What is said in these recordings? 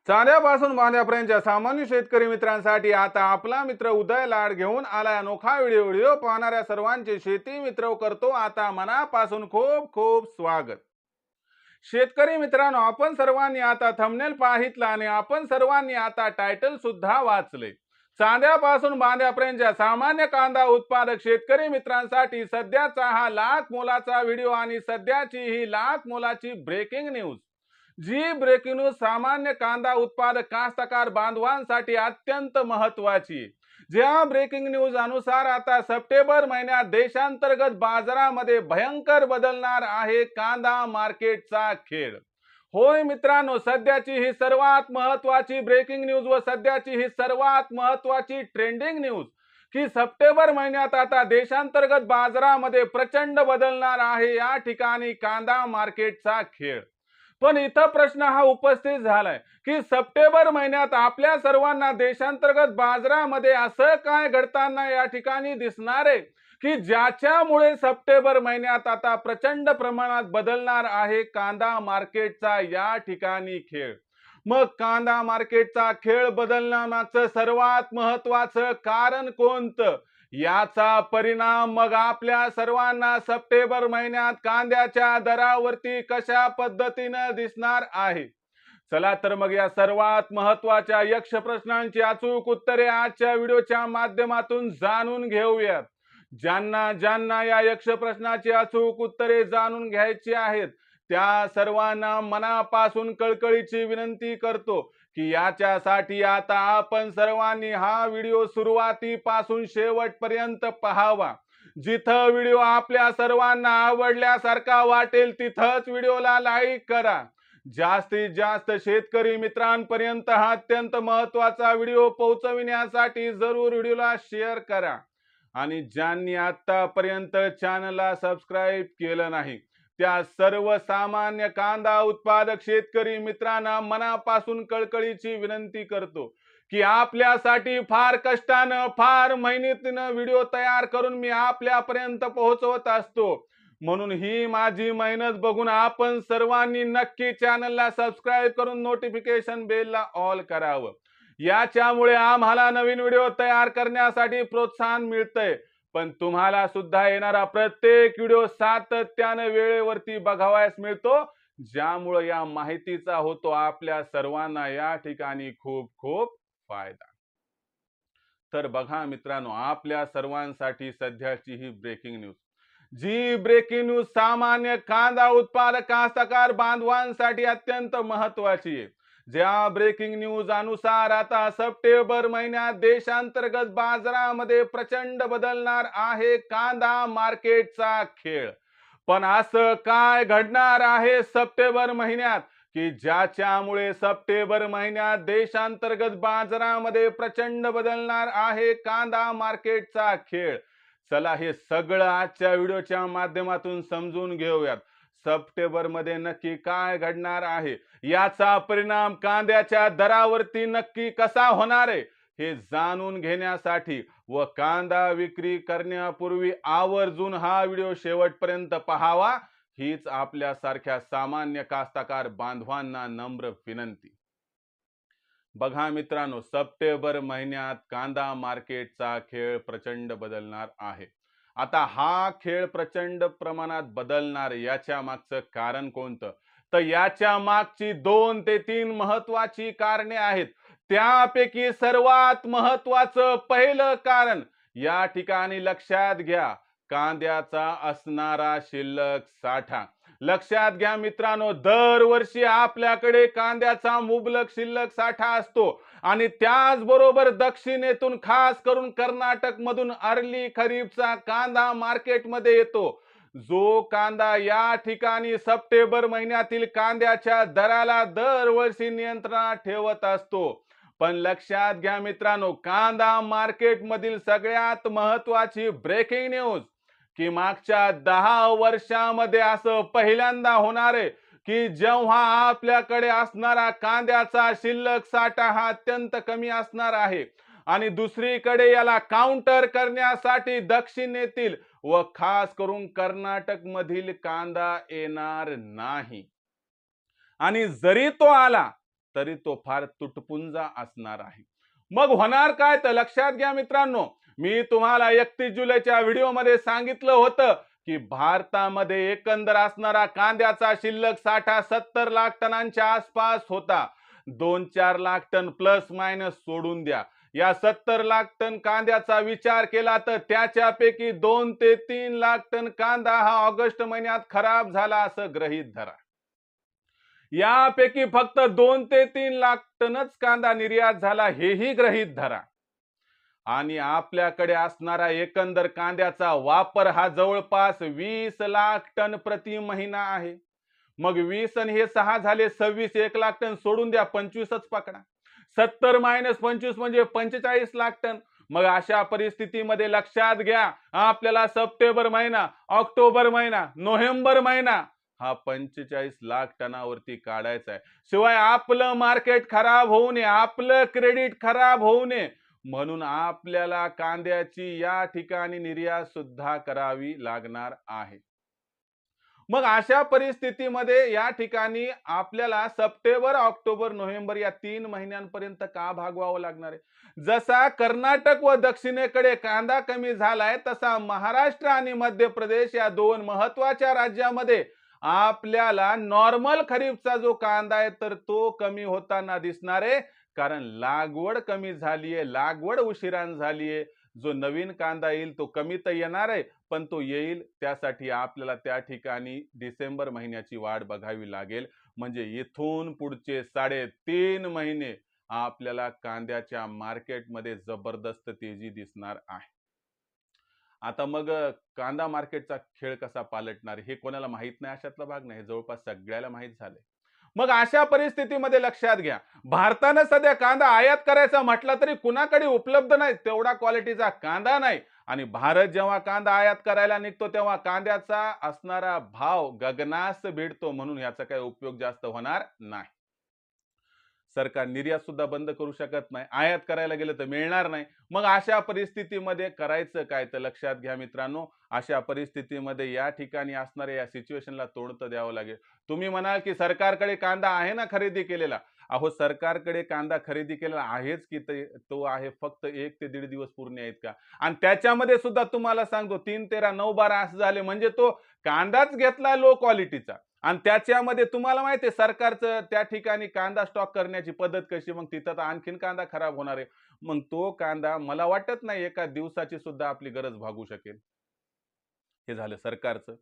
चांद्यापासून बांध्यापर्यंतच्या सामान्य शेतकरी मित्रांसाठी आता आपला मित्र उदय लाड घेऊन आलाय अनोखा व्हिडिओ पाहणाऱ्या सर्वांचे शेती मित्र करतो आता मनापासून खूप खूप स्वागत। शेतकरी मित्रांनो, आपण सर्वांनी आता थंबनेल पाहितला आणि आपण सर्वांनी आता टायटल सुद्धा वाचले। चांद्यापासून बांध्यापर्यंतच्या सामान्य कांदा उत्पादक शेतकरी मित्रांसाठी सध्याचा हा लाख मोलाचा व्हिडिओ आणि सध्याची ही लाख मोलाची ब्रेकिंग न्यूज। जी ब्रेकिंग न्यूज सामान्य कांदा उत्पादक कास्तकार बांधवांसाठी अत्यंत महत्वाची। ज्या ब्रेकिंग न्यूज अनुसार आता सप्टेंबर महिन्यात देशांतर्गत बाजारामध्ये भयंकर बदलणार आहे कांदा मार्केटचा खेळ। होय मित्रांनो, सध्याची ही सर्वात महत्वाची ब्रेकिंग न्यूज व सध्याची ही सर्वात महत्वाची ट्रेंडिंग न्यूज की सप्टेंबर महिन्यात आता देशांतर्गत बाजारामध्ये प्रचंड बदलणार आहे या ठिकाणी कांदा मार्केटचा खेळ। पण इथं प्रश्न हा उपस्थित झालाय की सप्टेंबर महिन्यात आपल्या सर्वांना देशांतर्गत बाजारामध्ये असं काय घडताना या ठिकाणी दिसणार आहे की ज्याच्यामुळे सप्टेंबर महिन्यात आता प्रचंड प्रमाणात बदलणार आहे कांदा मार्केटचा या ठिकाणी खेळ। मग कांदा मार्केटचा खेळ बदलण्यामागचं सर्वात महत्वाचं कारण कोणतं, याचा परिणाम मग आपल्या सर्वांना सप्टेंबर महिन्यात कांद्याच्या दरावरती कशा पद्धतीने दिसणार आहे। चला तर मग या सर्वात महत्वाच्या यक्ष प्रश्नांची अचूक उत्तरे आजच्या व्हिडिओच्या माध्यमातून जाणून घेऊयात। ज्यांना ज्यांना या यक्ष प्रश्नाची अचूक उत्तरे जाणून घ्यायची आहेत त्या सर्वांना मनापासून कळकळीची विनंती करतो की याच्यासाठी आता आपण सर्वांनी हा व्हिडिओ सुरुवातीपासून शेवटपर्यंत पाहावा। जिथं व्हिडिओ आपल्या सर्वांना आवडल्यासारखा वाटेल तिथंच व्हिडिओला लाईक करा। जास्तीत जास्त शेतकरी मित्रांपर्यंत हा अत्यंत महत्वाचा व्हिडिओ पोहोचविण्यासाठी जरूर व्हिडिओला शेअर करा। आणि ज्यांनी आतापर्यंत चॅनलला सबस्क्राईब केलं नाही त्या सर्वसामान्य कांदा उत्पादक शेतकरी मित्रांना मनापासून कळकळीची विनंती करतो की आपल्यासाठी फार कष्टानं फार मेहनतीनं व्हिडिओ तयार करून मी आपल्यापर्यंत पोहोचवत असतो। म्हणून ही माझी मेहनत बघून आपण सर्वांनी नक्की चॅनलला सबस्क्राईब करून नोटिफिकेशन बेलला ऑल करावं। याच्यामुळे आम्हाला नवीन व्हिडिओ तयार करण्यासाठी प्रोत्साहन मिळतंय। पण तुम्हाला सुद्धा येणारा प्रत्येक व्हिडिओ सातत्याने वेळेवरती बघावयास मिळतो, ज्यामुळे या माहितीचा होतो आपल्या सर्वांना या ठिकाणी खूप खूप फायदा। तर बघा मित्रांनो, आपल्या सर्वांसाठी सध्याची ही ब्रेकिंग न्यूज, जी ब्रेकिंग न्यूज सामान्य कांदा उत्पादक कास्तकार बांधवांसाठी अत्यंत महत्वाची आहे। ज्या ब्रेकिंग न्यूज अनुसार आता सप्टेंबर महिन्यात देशांतर्गत बाजारामध्ये प्रचंड बदलणार आहे कांदा मार्केटचा खेळ। पण असं काय घडणार आहे सप्टेंबर महिन्यात की ज्याच्यामुळे सप्टेंबर महिन्यात देशांतर्गत बाजारामध्ये प्रचंड बदलणार आहे कांदा मार्केटचा खेळ। चला हे सगळं आजच्या व्हिडिओच्या माध्यमातून समजून घेऊयात। सप्टेंबर मध्ये नक्की काय घडणार आहे, याचा परिणाम कांद्याच्या दरावरती नक्की कसा होणार आहे हे जाणून घेण्यासाठी व कांदा विक्री करण्यापूर्वी आवर्जून हा व्हिडिओ शेवटपर्यंत पाहावा हीच आपल्यासारख्या सामान्य कास्तकार बांधवांना नम्र विनंती। बघा मित्रांनो, सप्टेंबर महिन्यात कांदा मार्केटचा खेळ प्रचंड बदलणार आहे। आता हा खेळ प्रचंड प्रमाणात बदलणार याच्या मागचं कारण कोणतं, तर याच्या मागची 2 ते 3 महत्वाची कारणे आहेत। त्यापैकी सर्वात महत्वाचं पहिलं कारण या ठिकाणी लक्षात घ्या, कांद्याचा असणारा शिल्लक साठा। लक्षात घ्या मित्रांनो, दरवर्षी आपल्याकडे कांद्याचा मुबलक शिल्लक साठा असतो आणि त्याचबरोबर दक्षिणेतून खास करून कर्नाटक मधून अर्ली खरीपचा कांदा मार्केटमध्ये येतो। जो कांदा या ठिकाणी सप्टेंबर महिन्यातील कांद्याच्या दराला दरवर्षी नियंत्रणात ठेवत असतो। पण लक्षात घ्या मित्रांनो, कांदा मार्केट मधील सगळ्यात महत्वाची ब्रेकिंग न्यूज की मागच्या 10 वर्षांमध्ये असं पहिल्यांदा होणार आहे की जेव्हा आपल्याकडे असणारा कांद्याचा शिल्लक साठा हा अत्यंत कमी असणार आहे आणि दुसरीकडे याला काउंटर करण्यासाठी दक्षिणेतील व खास करून कर्नाटक मधील कांदा येणार नाही। आणि जरी तो आला तरी तो फार तुटपुंजा असणार आहे. मग होणार काय तर लक्षात घ्या मित्रांनो, मी तुम्हाला 31 जुलैच्या व्हिडिओमध्ये सांगितलं होतं की भारतामध्ये एकंदर असणारा कांद्याचा शिल्लक साठा 70 लाख टनांच्या आसपास होता. 2-4 लाख टन प्लस मायनस सोडून द्या. या 70 लाख टन कांद्याचा विचार केला तर त्याच्यापैकी 2 ते 3 लाख टन कांदा हा ऑगस्ट महिन्यात खराब झाला असं गृहीत धरा. यापैकी फक्त 2 ते 3 लाख टनच कांदा निर्यात झाला हेही गृहीत धरा. आणि आपल्याकडे असणारा एकंदर कांद्याचा वापर हा जवळपास 20 लाख टन प्रति महिना आहे. मग 20 आणि हे 6 झाले 26, 1 लाख टन सोडून द्या, 25च पकडा. 70 मायनस 25 म्हणजे 45 लाख टन. मग अशा परिस्थितीमध्ये लक्षात घ्या, आपल्याला सप्टेंबर महिना, ऑक्टोबर महिना, नोव्हेंबर महिना हा 45 लाख टनावरती काढायचा आहे. शिवाय आपलं मार्केट खराब होऊ नये, आपलं क्रेडिट खराब होऊ नये म्हणून आपल्याला कांद्याची या ठिकाणी निर्यात सुद्धा करावी लागणार आहे. मग अशा परिस्थितीमध्ये या ठिकाणी आपल्याला सप्टेंबर, ऑक्टोबर, नोव्हेंबर या 3 महिन्यांपर्यंत का भागवावं लागणार आहे? जसा कर्नाटक व दक्षिणेकडे कांदा कमी झालाय तसा महाराष्ट्र आणि मध्य प्रदेश या 2 महत्वाच्या राज्यामध्ये आपल्याला नॉर्मल खरीपचा जो कांदा आहे तर तो कमी होताना दिसणार आहे. कारण लागवड कमी झालीये, लागवड उशिरान झालीये. जो नवीन कांदा येईल तो कमी तर येणार आहे, पण तो येईल त्यासाठी आपल्याला त्या ठिकाणी डिसेंबर महिन्याची वाट बघावी लागेल. म्हणजे इथून पुढचे 3.5 महिने आपल्याला कांद्याच्या मार्केटमध्ये जबरदस्त तेजी दिसणार आहे. आता मग कांदा मार्केटचा खेळ कसा पालटणार हे कोणाला माहित नाही अशातला भाग नाही, जवळपास सगळ्याला माहित झालंय. मग अशा परिस्थितीमध्ये लक्षात घ्या, भारतानं सध्या कांदा आयात करायचा म्हटलं तरी कुणाकडे उपलब्ध नाही तेवढा क्वालिटीचा कांदा नाही. आणि भारत जेव्हा कांदा आयात करायला निघतो तेव्हा कांद्याचा असणारा भाव गगनास भिडतो, म्हणून याचा काही उपयोग जास्त होणार नाही. सरकार निर्यात सुद्धा बंद करू शकत नाही, आयात करायला गेलं तर मिळणार नाही. मग अशा परिस्थितीमध्ये करायचं काय तर लक्षात घ्या मित्रांनो, अशा परिस्थितीमध्ये या ठिकाणी असणाऱ्या या सिच्युएशनला तोंड तर द्यावं लागेल. तुम्ही म्हणाल की सरकारकडे कांदा आहे ना खरेदी केलेला. अहो, सरकारकडे कांदा खरेदी केलेला आहेच की तो आहे फक्त 1 ते 1.5 दिवस पूर्ण आहेत का? आणि त्याच्यामध्ये सुद्धा तुम्हाला सांगतो 3, 13, 9, 12 असं झाले म्हणजे तो कांदाच घेतला लो क्वालिटीचा. आणि त्याच्यामध्ये तुम्हाला माहिती आहे सरकारचं त्या ठिकाणी कांदा स्टॉक करण्याची पद्धत कशी, मग तिथं तर आणखीन कांदा खराब होणार आहे. मग तो कांदा मला वाटत नाही एका दिवसाची सुद्धा आपली गरज भागू शकेल. हे झालं सरकारचं.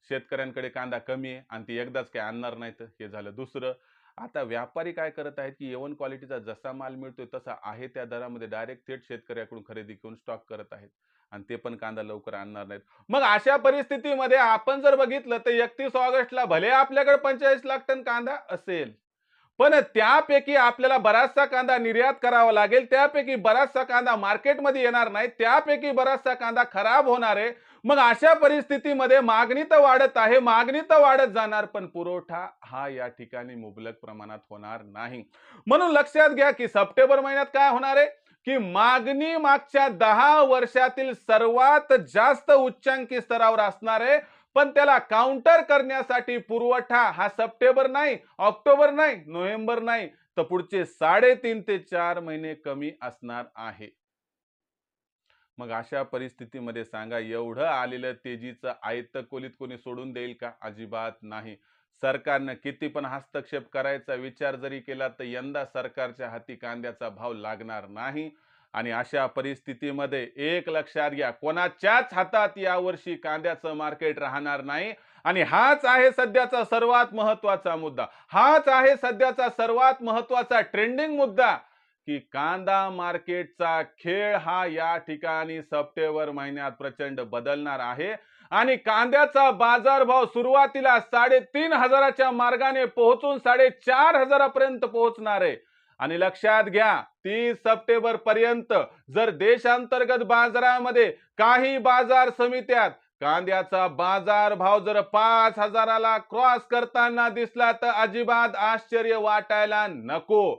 शेतकऱ्यांकडे कांदा कमी आहे आणि ती एकदाच काय आणणार नाहीत, हे झालं. दुसरं, आता व्यापारी काय करत आहेत की A1 क्वालिटीचा जसा माल मिळतोय तसा आहे त्या दरामध्ये डायरेक्ट थेट शेतकऱ्याकडून खरेदी करून स्टॉक करत आहेत आणि ते पण कांदा लवकर आणणार नाहीत. मग अशा परिस्थितीमध्ये आपण जर बघितलं तर 31 ऑगस्टला भले आपल्याकडे 45 लाख टन कांदा असेल, पण त्यापैकी आपल्याला बराचसा कांदा निर्यात करावा लागेल, त्यापैकी बराचसा कांदा मार्केटमध्ये येणार नाही, त्यापैकी बराचसा कांदा खराब होणार आहे. मग अशा परिस्थितीमध्ये मागणी तर वाढत आहे, मागणी तर वाढत जाणार, पण पुरवठा हा या ठिकाणी मुबलक प्रमाणात होणार नाही. म्हणून लक्षात घ्या की सप्टेंबर महिन्यात काय होणार आहे की मागणी मागच्या 10 वर्षातील सर्वात जास्त उच्चांकी स्तरावर असणार आहे. पण त्याला काउंटर करण्यासाठी पुरवठा हा सप्टेंबर नाही, ऑक्टोबर नाही, नोव्हेंबर नाही, तर पुढचे 3.5 ते 4 महिने कमी असणार आहे. मग अशा परिस्थितीमध्ये सांगा, एवढं आलेलं तेजीचं आयतं खोलीत कोणी सोडून देईल का? अजिबात नाही. सरकारनं किती पण हस्तक्षेप करायचा विचार जरी केला तर यंदा सरकारच्या हाती कांद्याचा भाव लागणार नाही. आणि अशा परिस्थितीमध्ये एक लक्षात घ्या, कोणाच्याच हातात यावर्षी कांद्याचं मार्केट राहणार नाही. आणि हाच आहे सध्याचा सर्वात महत्वाचा मुद्दा, हाच आहे सध्याचा सर्वात महत्वाचा ट्रेंडिंग मुद्दा की कांदा मार्केटचा खेळ हा या ठिकाणी सप्टेंबर महिन्यात प्रचंड बदलणार आहे. आणि कांद्याचा बाजारभाव सुरुवातीला 3,500च्या मार्गाने पोहोचून 4,500 पर्यंत पोहोचणार आहे. आणि लक्षात घ्या, 30 सप्टेंबर पर्यंत जर देशांतर्गत बाजारामध्ये काही बाजार समित्यात कांद्याचा बाजारभाव जर 5,000ला क्रॉस करताना दिसला तर अजिबात आश्चर्य वाटायला नको.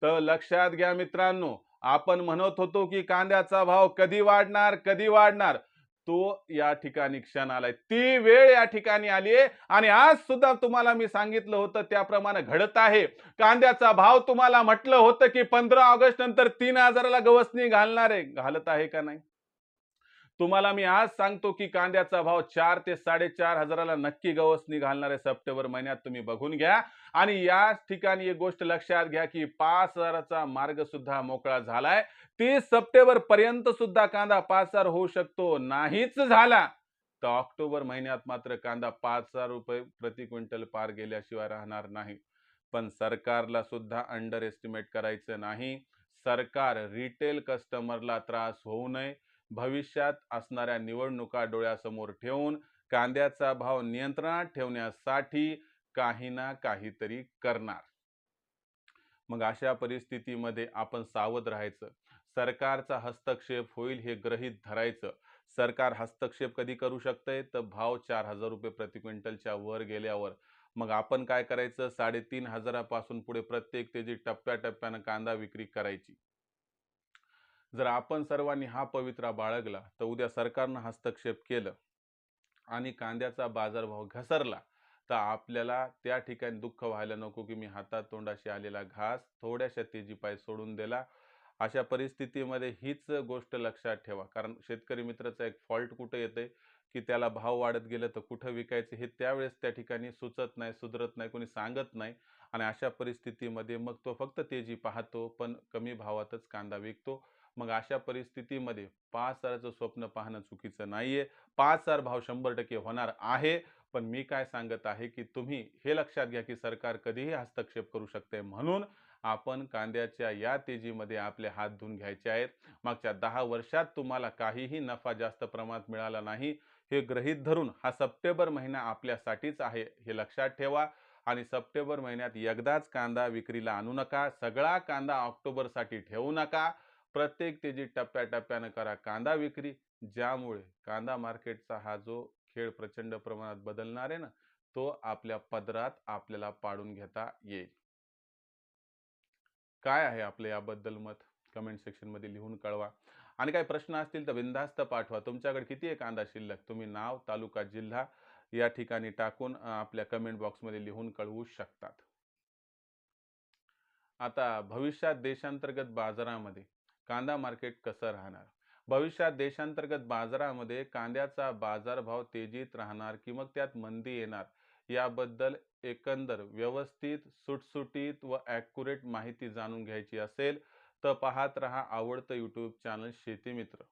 तर लक्षात घ्या मित्रांनो, आपण म्हणत होतो की कांद्याचा भाव कधी वाढणार, कधी वाढणार. तो या ठिकाणी क्षण आलाय. ती वेळ या ठिकाणी आली आहे आणि आज सुद्धा तुम्हाला मी सांगितलं होतं त्याप्रमाणे घडत आहे. कांद्याचा भाव तुम्हाला म्हटलं होतं, की 15 ऑगस्ट नंतर 3,000 ला गवसणी घालणार आहे. घालत आहे का नाही? तुम्हाला मी आज सांगतो, की कांद्याचा भाव 4 ते 4,500 ला नक्की गवसणी घालणार आहे सप्टेंबर महिन्यात. तुम्ही बघून घ्या आणि या ठिकाणी एक गोष्ट लक्षात घ्या, की 5,000 चा मार्ग सुद्धा मोकळा झालाय. 30 सप्टेंबर पर्यंत सुद्धा कांदा 5,000 होऊ शकतो. नाहीच झाला, तर ऑक्टोबर महिन्यात मात्र कांदा ₹5,000 प्रति क्विंटल पार गेल्याशिवाय राहणार नाही. पण सरकारला सुद्धा अंडर एस्टिमेट करायचं नाही. सरकार रिटेल कस्टमरला त्रास होऊ नये, भविष्यात असणाऱ्या निवडणुका डोळ्यासमोर ठेवून कांद्याचा भाव नियंत्रणात ठेवण्यासाठी काही ना काहीतरी करणार. मग अशा परिस्थितीमध्ये आपण सावध राहायचं. सरकारचा हस्तक्षेप होईल हे गृहीत धरायचं. सरकार हस्तक्षेप कधी करू शकतंय? तर भाव ₹4,000 प्रति क्विंटलच्या वर गेल्यावर. मग आपण काय करायचं? 3,500 पासून पुढे प्रत्येक तेजी टप्प्याटप्प्यानं कांदा विक्री करायची. जर आपण सर्वांनी हा पवित्रा बाळगला, तर उद्या सरकारनं हस्तक्षेप केलं आणि कांद्याचा बाजारभाव घसरला, तर आपल्याला त्या ठिकाणी दुःख व्हायला नको, की मी हातातोंडाशी आलेला घास थोड्याशा तेजीपायी सोडून दिला. अशा परिस्थितीमध्ये हीच गोष्ट लक्षात ठेवा. कारण शेतकरी मित्राचा एक फॉल्ट कुठे येतंय, की त्याला भाव वाढत गेलं तर कुठं विकायचं हे त्यावेळेस त्या ठिकाणी सुचत नाही, सुधरत नाही, कोणी सांगत नाही आणि अशा परिस्थितीमध्ये मग तो फक्त तेजी पाहतो, पण कमी भावातच कांदा विकतो. मग अशा परिस्थितीमध्ये 5,000चं स्वप्न पाहणं चुकीचं नाहीये. 5,000 भाव 100% होणार आहे. पण मी काय सांगत आहे, की तुम्ही हे लक्षात घ्या, की सरकार कधीही हस्तक्षेप करू शकते. म्हणून आपण कांद्याच्या या तेजीमध्ये आपले हात धुवून घ्यायचे आहेत. मागच्या 10 वर्षात तुम्हाला काहीही नफा जास्त प्रमाणात मिळाला नाही. हे गृहीत धरून हा सप्टेंबर महिना आपल्यासाठीच आहे, हे लक्षात ठेवा आणि सप्टेंबर महिन्यात एकदाच कांदा विक्रीला आणू नका. सगळा कांदा ऑक्टोबरसाठी ठेवू नका. प्रत्येक तेजी टप्प्याटप्प्यानं करा कांदा विक्री. ज्यामुळे कांदा मार्केटचा हा जो खेळ प्रचंड प्रमाणात बदलणार आहे ना, तो आपल्या पदरात आपल्याला पाडून घेता येईल. काय आहे आपलं याबद्दल मत? कमेंट सेक्शनमध्ये लिहून कळवा आणि काही प्रश्न असतील तर बिनधास्त पाठवा. तुमच्याकडे किती आहे कांदा शिल्लक? तुम्ही नाव, तालुका, जिल्हा या ठिकाणी टाकून आपल्या कमेंट बॉक्समध्ये लिहून कळवू शकतात. आता भविष्यात देशांतर्गत बाजारामध्ये कांदा मार्केट कसं राहणार? भविष्यात देशांतर्गत बाजारामध्ये कांद्याचा बाजारभाव तेजीत राहणार की मग त्यात मंदी येणार, याबद्दल एकंदर व्यवस्थित, सुटसुटीत व ॲक्युरेट माहिती जाणून घ्यायची असेल तर पाहत रहा आवडतं यूट्यूब चॅनल शेतीमित्र.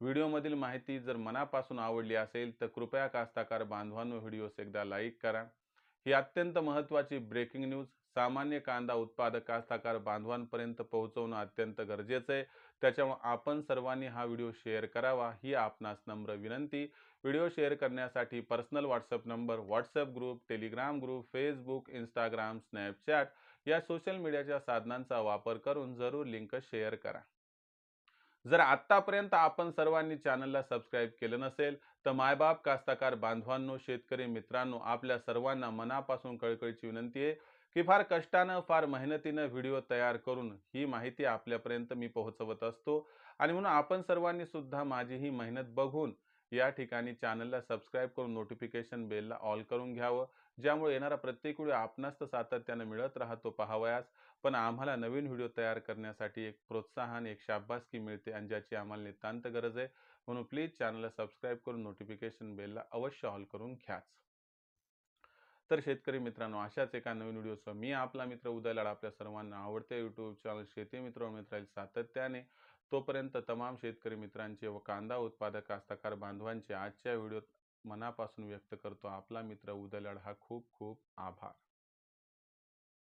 व्हिडिओमधील माहिती जर मनापासून आवडली असेल तर कृपया कास्ताकार बांधवांनो व्हिडिओस एकदा लाईक करा. ही अत्यंत महत्त्वाची ब्रेकिंग न्यूज सामान्य कांदा उत्पादक कास्ताकार बांधवांपर्यंत पोहोचवणं अत्यंत गरजेचं आहे. त्याच्यामुळे आपण सर्वांनी हा व्हिडिओ शेअर करावा ही आपणास नम्र विनंती. व्हिडिओ शेअर करण्यासाठी personal WhatsApp number, WhatsApp group, Telegram group, Facebook, Instagram, Snapchat या सोशल मीडियाच्या साधनांचा वापर करून जरूर लिंक शेअर करा. जर आत्तापर्यंत आपण सर्वांनी चॅनलला सबस्क्राईब केलं नसेल तर मायबाप कास्ताकार बांधवांनो, शेतकरी मित्रांनो, आपल्या सर्वांना मनापासून कळकळीची विनंती आहे, की फार कष्टानं, फार मेहनतीनं व्हिडिओ तयार करून ही माहिती आपल्यापर्यंत मी पोहोचवत असतो आणि म्हणून आपण सर्वांनी सुद्धा माझी ही मेहनत बघून या ठिकाणी चॅनलला सबस्क्राईब करून नोटिफिकेशन बेलला ऑल करून घ्यावं. ज्यामुळे येणारा प्रत्येक व्हिडिओ आपणास तर सातत्यानं मिळत राहतो पाहावयास, पण आम्हाला नवीन व्हिडिओ तयार करण्यासाठी एक प्रोत्साहन, एक शाबासकी मिळते आणि ज्याची आम्हाला नितांत गरज आहे. म्हणून प्लीज चॅनलला सबस्क्राईब करून नोटिफिकेशन बेलला अवश्य ऑल करून घ्याच. तर शेतकरी मित्रांनो, अशाच एका नवीन व्हिडिओसह मी आपला मित्र उदय लाड आपल्या सर्वांना आवडते यूट्यूब चॅनल शेती मित्र मिळत राहील सातत्याने. तोपर्यंत तमाम शेतकरी मित्रांचे व कांदा उत्पादक कास्तकार बांधवांचे आजच्या व्हिडिओत मनापासून व्यक्त करतो आपला मित्र उदय लाड. हा खूप खूप आभार.